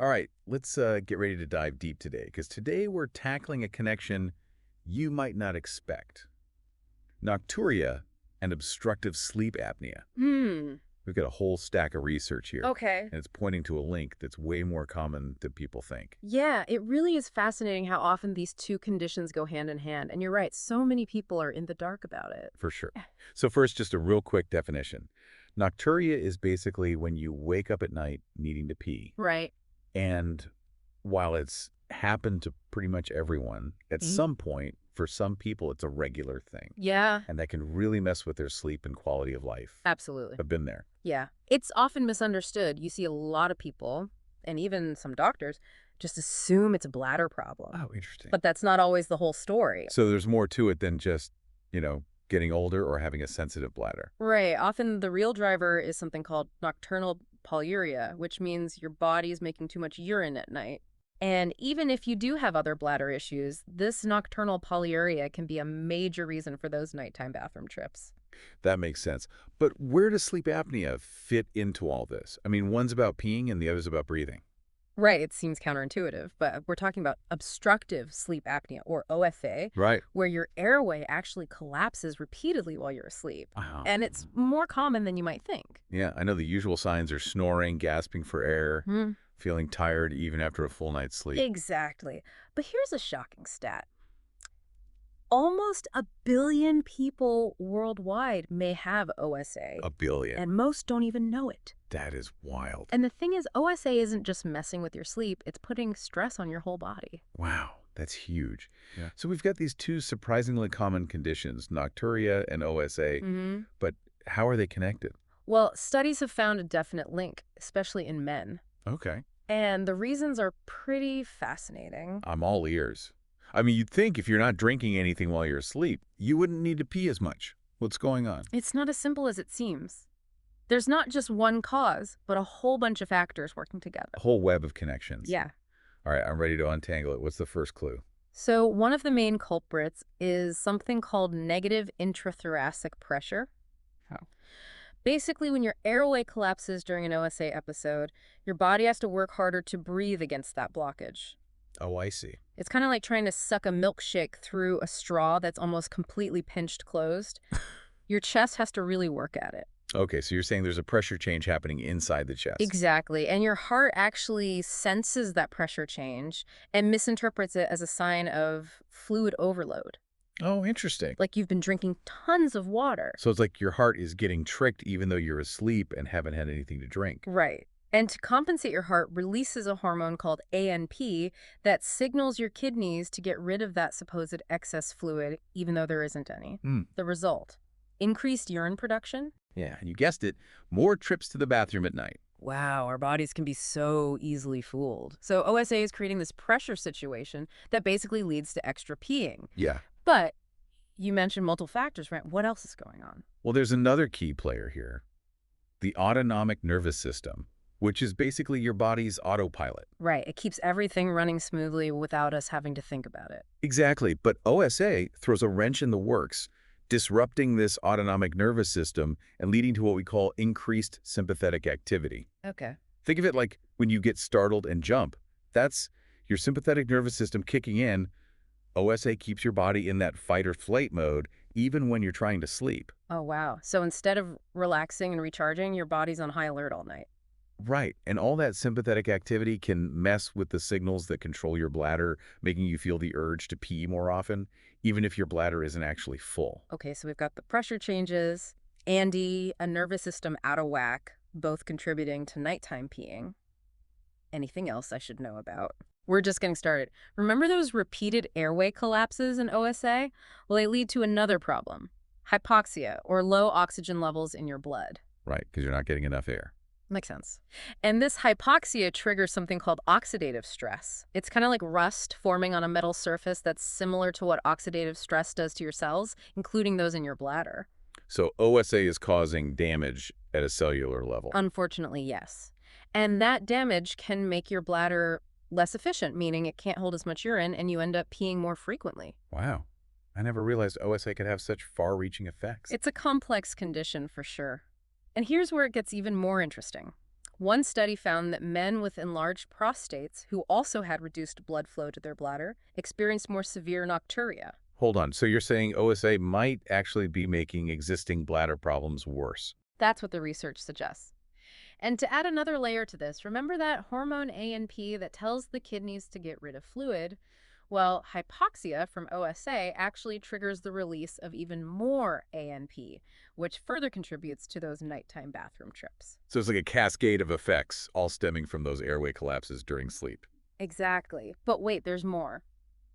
All right, let's get ready to dive deep today, because today we're tackling a connection you might not expect. Nocturia and obstructive sleep apnea. Hmm. We've got a whole stack of research here, Okay. and it's pointing to a link that's way more common than people think, Yeah, it really is fascinating how often these two conditions go hand in hand. And you're right, so many people are in the dark about it. for sure. So first, just a real quick definition. Nocturia is basically when you wake up at night needing to pee. Right. And while it's happened to pretty much everyone, at some point, for some people, it's a regular thing. Yeah, And that can really mess with their sleep and quality of life. absolutely. I've been there. Yeah. It's often misunderstood. You see a lot of people, and even some doctors, just assume it's a bladder problem. Oh, interesting. But that's not always the whole story. So there's more to it than just, getting older or having a sensitive bladder. Right. Often the real driver is something called nocturnal polyuria, which means your body is making too much urine at night. And even if you do have other bladder issues, this nocturnal polyuria can be a major reason for those nighttime bathroom trips. That makes sense. But where does sleep apnea fit into all this? I mean, one's about peeing and the other's about breathing. Right, it seems counterintuitive, but we're talking about obstructive sleep apnea, or OSA, Right. where your airway actually collapses repeatedly while you're asleep. Wow. And it's more common than you might think. Yeah, I know the usual signs are snoring, gasping for air, Hmm. feeling tired even after a full night's sleep. Exactly. But here's a shocking stat. Almost 1 billion people worldwide may have OSA, A billion. and most don't even know it. That is wild. And the thing is, OSA isn't just messing with your sleep, it's putting stress on your whole body. Wow, that's huge. Yeah. So we've got these two surprisingly common conditions, nocturia and OSA, but how are they connected? Well, studies have found a definite link, especially in men. Okay. And the reasons are pretty fascinating. I'm all ears. I mean, you'd think if you're not drinking anything while you're asleep, you wouldn't need to pee as much. What's going on? It's not as simple as it seems. There's not just one cause, but a whole bunch of factors working together. A whole web of connections. Yeah. All right, I'm ready to untangle it. What's the first clue? So one of the main culprits is something called negative intrathoracic pressure. How? Basically, when your airway collapses during an OSA episode, your body has to work harder to breathe against that blockage. Oh, I see. It's kind of like trying to suck a milkshake through a straw that's almost completely pinched closed. Your chest has to really work at it. Okay, so you're saying there's a pressure change happening inside the chest. Exactly. And your heart actually senses that pressure change and misinterprets it as a sign of fluid overload, Oh, interesting. like you've been drinking tons of water. So it's like your heart is getting tricked even though you're asleep and haven't had anything to drink. Right. And to compensate, your heart releases a hormone called ANP that signals your kidneys to get rid of that supposed excess fluid, even though there isn't any. The result, increased urine production. Yeah, and you guessed it, more trips to the bathroom at night. Wow, our bodies can be so easily fooled. So OSA is creating this pressure situation that basically leads to extra peeing. Yeah. But you mentioned multiple factors, right? What else is going on? Well, there's another key player here, the autonomic nervous system, which is basically your body's autopilot. Right, it keeps everything running smoothly without us having to think about it. Exactly, but OSA throws a wrench in the works, disrupting this autonomic nervous system and leading to what we call increased sympathetic activity. Okay. Think of it like when you get startled and jump. That's your sympathetic nervous system kicking in. OSA keeps your body in that fight or flight mode even when you're trying to sleep. Oh, wow. So instead of relaxing and recharging, your body's on high alert all night. Right, and all that sympathetic activity can mess with the signals that control your bladder, making you feel the urge to pee more often, even if your bladder isn't actually full. Okay, so we've got the pressure changes, Andy, a nervous system out of whack, both contributing to nighttime peeing. Anything else I should know about? We're just getting started. Remember those repeated airway collapses in OSA? Well, they lead to another problem, hypoxia, or low oxygen levels in your blood. Right, because you're not getting enough air. Makes sense. And this hypoxia triggers something called oxidative stress. It's kind of like rust forming on a metal surface that's similar to what oxidative stress does to your cells, including those in your bladder. So OSA is causing damage at a cellular level. Unfortunately, yes. And that damage can make your bladder less efficient, meaning it can't hold as much urine and you end up peeing more frequently. Wow, I never realized OSA could have such far-reaching effects. It's a complex condition for sure. And here's where it gets even more interesting. One study found that men with enlarged prostates who also had reduced blood flow to their bladder experienced more severe nocturia. Hold on. So you're saying OSA might actually be making existing bladder problems worse? That's what the research suggests. And to add another layer to this, remember that hormone ANP that tells the kidneys to get rid of fluid? Well, hypoxia from OSA actually triggers the release of even more ANP, which further contributes to those nighttime bathroom trips. So it's like a cascade of effects, all stemming from those airway collapses during sleep. Exactly. But wait, there's more.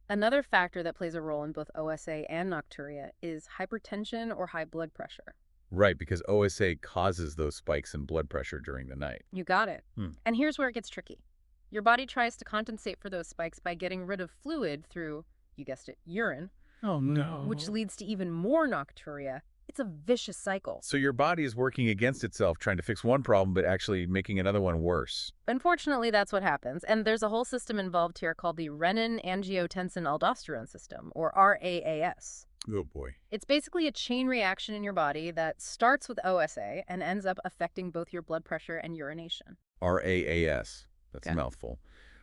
Another factor that plays a role in both OSA and nocturia is hypertension or high blood pressure. Right, because OSA causes those spikes in blood pressure during the night. You got it. Hmm. And here's where it gets tricky. Your body tries to compensate for those spikes by getting rid of fluid through, you guessed it, urine, Oh, no. which leads to even more nocturia. It's a vicious cycle. So your body is working against itself, trying to fix one problem, but actually making another one worse. Unfortunately, that's what happens. And there's a whole system involved here called the renin-angiotensin-aldosterone system, or RAAS. Oh, boy. It's basically a chain reaction in your body that starts with OSA and ends up affecting both your blood pressure and urination. RAAS. That's a Okay. mouthful.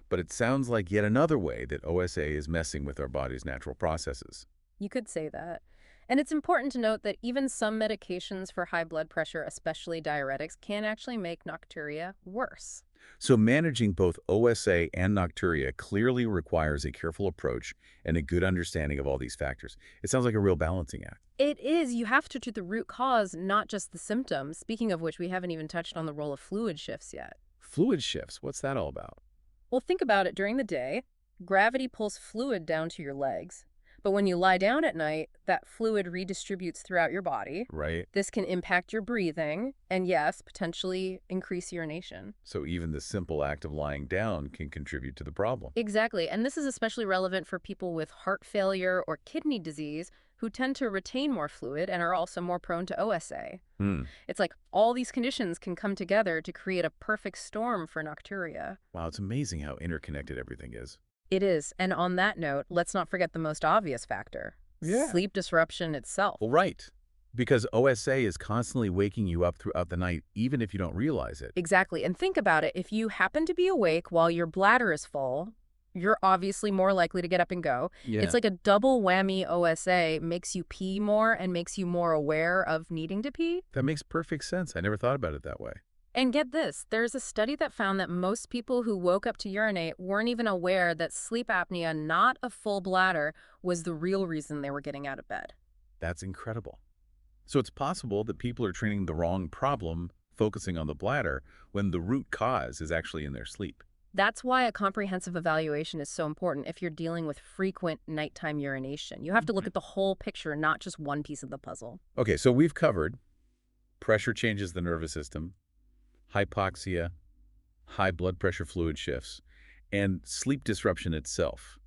But it sounds like yet another way that OSA is messing with our body's natural processes. You could say that. And it's important to note that even some medications for high blood pressure, especially diuretics, can actually make nocturia worse. So managing both OSA and nocturia clearly requires a careful approach and a good understanding of all these factors. It sounds like a real balancing act. It is. You have to treat the root cause, not just the symptoms. Speaking of which, we haven't even touched on the role of fluid shifts yet. Fluid shifts, what's that all about? Well, think about it. During the day, gravity pulls fluid down to your legs. But when you lie down at night, that fluid redistributes throughout your body. Right? This can impact your breathing and, yes, potentially increase urination. So even the simple act of lying down can contribute to the problem. Exactly. And this is especially relevant for people with heart failure or kidney disease who tend to retain more fluid and are also more prone to OSA. It's like all these conditions can come together to create a perfect storm for nocturia. Wow, it's amazing how interconnected everything is. It is. And on that note, let's not forget the most obvious factor. Yeah. Sleep disruption itself. Well, right. Because OSA is constantly waking you up throughout the night, even if you don't realize it. Exactly. And think about it. If you happen to be awake while your bladder is full, you're obviously more likely to get up and go. Yeah. It's like a double whammy. OSA makes you pee more and makes you more aware of needing to pee. That makes perfect sense. I never thought about it that way. And get this, there's a study that found that most people who woke up to urinate weren't even aware that sleep apnea, not a full bladder, was the real reason they were getting out of bed. That's incredible. So it's possible that people are treating the wrong problem, focusing on the bladder, when the root cause is actually in their sleep. That's why a comprehensive evaluation is so important if you're dealing with frequent nighttime urination. You have to look at the whole picture, not just one piece of the puzzle. Okay, so we've covered pressure changes the nervous system, hypoxia, high blood pressure fluid shifts, and sleep disruption itself.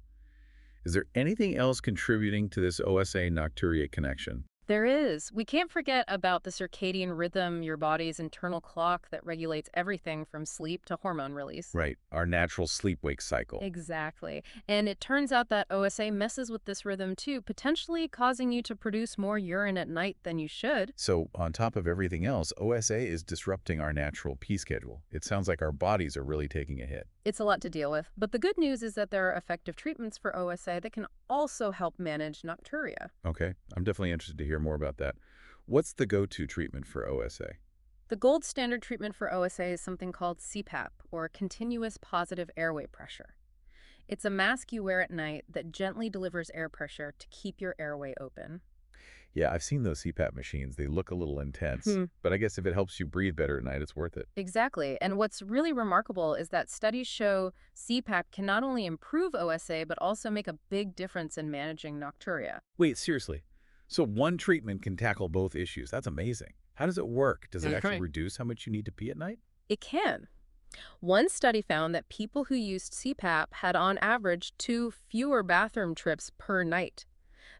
Is there anything else contributing to this OSA nocturia connection? There is. We can't forget about the circadian rhythm, your body's internal clock that regulates everything from sleep to hormone release. Right, our natural sleep-wake cycle. Exactly. And it turns out that OSA messes with this rhythm too, potentially causing you to produce more urine at night than you should. So on top of everything else, OSA is disrupting our natural pee schedule. It sounds like our bodies are really taking a hit. It's a lot to deal with. But the good news is that there are effective treatments for OSA that can also help manage nocturia. Okay, I'm definitely interested to hear more about that. What's the go-to treatment for OSA? The gold standard treatment for OSA is something called CPAP, or continuous positive airway pressure. It's a mask you wear at night that gently delivers air pressure to keep your airway open. Yeah, I've seen those CPAP machines. They look a little intense, but I guess if it helps you breathe better at night, it's worth it. Exactly. And what's really remarkable is that studies show CPAP can not only improve OSA, but also make a big difference in managing nocturia. Wait, seriously? So one treatment can tackle both issues. That's amazing. How does it work? Does it actually reduce how much you need to pee at night? It can. One study found that people who used CPAP had on average 2 fewer bathroom trips per night.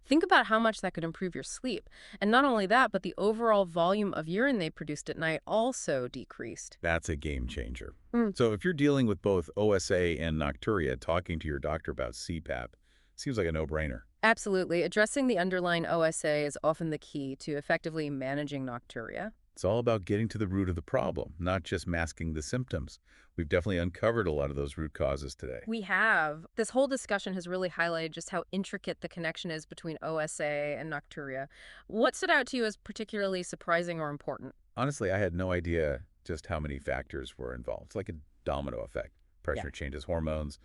Think about how much that could improve your sleep. And not only that, but the overall volume of urine they produced at night also decreased. That's a game changer. So if you're dealing with both OSA and nocturia, talking to your doctor about CPAP seems like a no-brainer. Absolutely. Addressing the underlying OSA is often the key to effectively managing nocturia. It's all about getting to the root of the problem, not just masking the symptoms. We've definitely uncovered a lot of those root causes today. We have. This whole discussion has really highlighted just how intricate the connection is between OSA and nocturia. What stood out to you as particularly surprising or important? Honestly, I had no idea just how many factors were involved. It's like a domino effect. Yeah. Pressure changes hormones,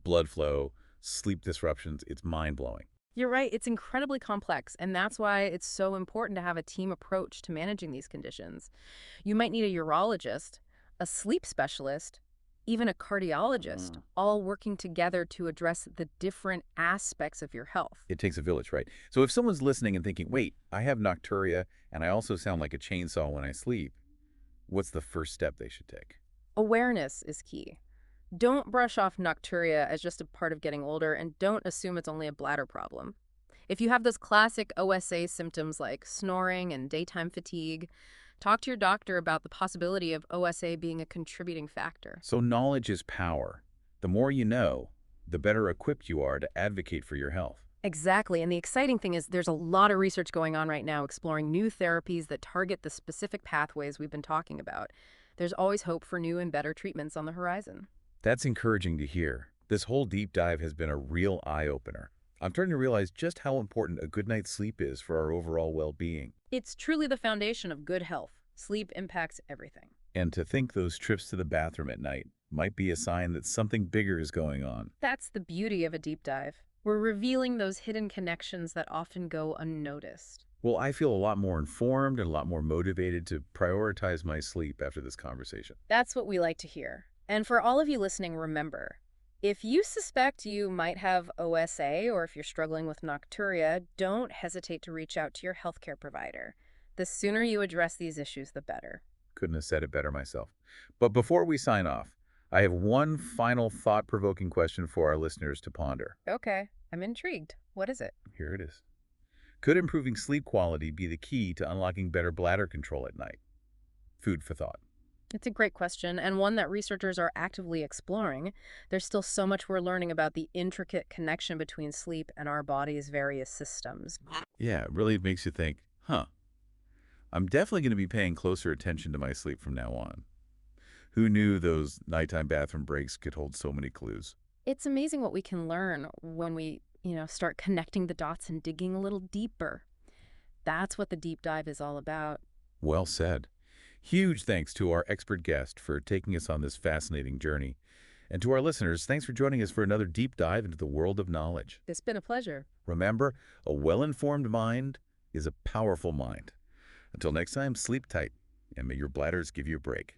blood flow, sleep disruptions. It's mind-blowing. You're right, it's incredibly complex, and that's why it's so important to have a team approach to managing these conditions. You might need a urologist, a sleep specialist, even a cardiologist, all working together to address the different aspects of your health. It takes a village, right? So if someone's listening and thinking, wait, I have nocturia and I also sound like a chainsaw when I sleep, what's the first step they should take? Awareness is key. Don't brush off nocturia as just a part of getting older, and don't assume it's only a bladder problem. If you have those classic OSA symptoms like snoring and daytime fatigue, talk to your doctor about the possibility of OSA being a contributing factor. So knowledge is power. The more you know, the better equipped you are to advocate for your health. Exactly, and the exciting thing is there's a lot of research going on right now exploring new therapies that target the specific pathways we've been talking about. There's always hope for new and better treatments on the horizon. That's encouraging to hear. This whole deep dive has been a real eye-opener. I'm starting to realize just how important a good night's sleep is for our overall well-being. It's truly the foundation of good health. Sleep impacts everything. And to think those trips to the bathroom at night might be a sign that something bigger is going on. That's the beauty of a deep dive. We're revealing those hidden connections that often go unnoticed. Well, I feel a lot more informed and a lot more motivated to prioritize my sleep after this conversation. That's what we like to hear. And for all of you listening, remember, if you suspect you might have OSA or if you're struggling with nocturia, don't hesitate to reach out to your healthcare provider. The sooner you address these issues, the better. Couldn't have said it better myself. But before we sign off, I have one final thought-provoking question for our listeners to ponder. Okay, I'm intrigued. What is it? Here it is. Could improving sleep quality be the key to unlocking better bladder control at night? Food for thought. It's a great question, and one that researchers are actively exploring. There's still so much we're learning about the intricate connection between sleep and our body's various systems. Yeah, it really makes you think, huh, I'm definitely going to be paying closer attention to my sleep from now on. Who knew those nighttime bathroom breaks could hold so many clues? It's amazing what we can learn when we, start connecting the dots and digging a little deeper. That's what the deep dive is all about. Well said. Huge thanks to our expert guest for taking us on this fascinating journey. And to our listeners, thanks for joining us for another deep dive into the world of knowledge. It's been a pleasure. Remember, a well-informed mind is a powerful mind. Until next time, sleep tight, and may your bladders give you a break.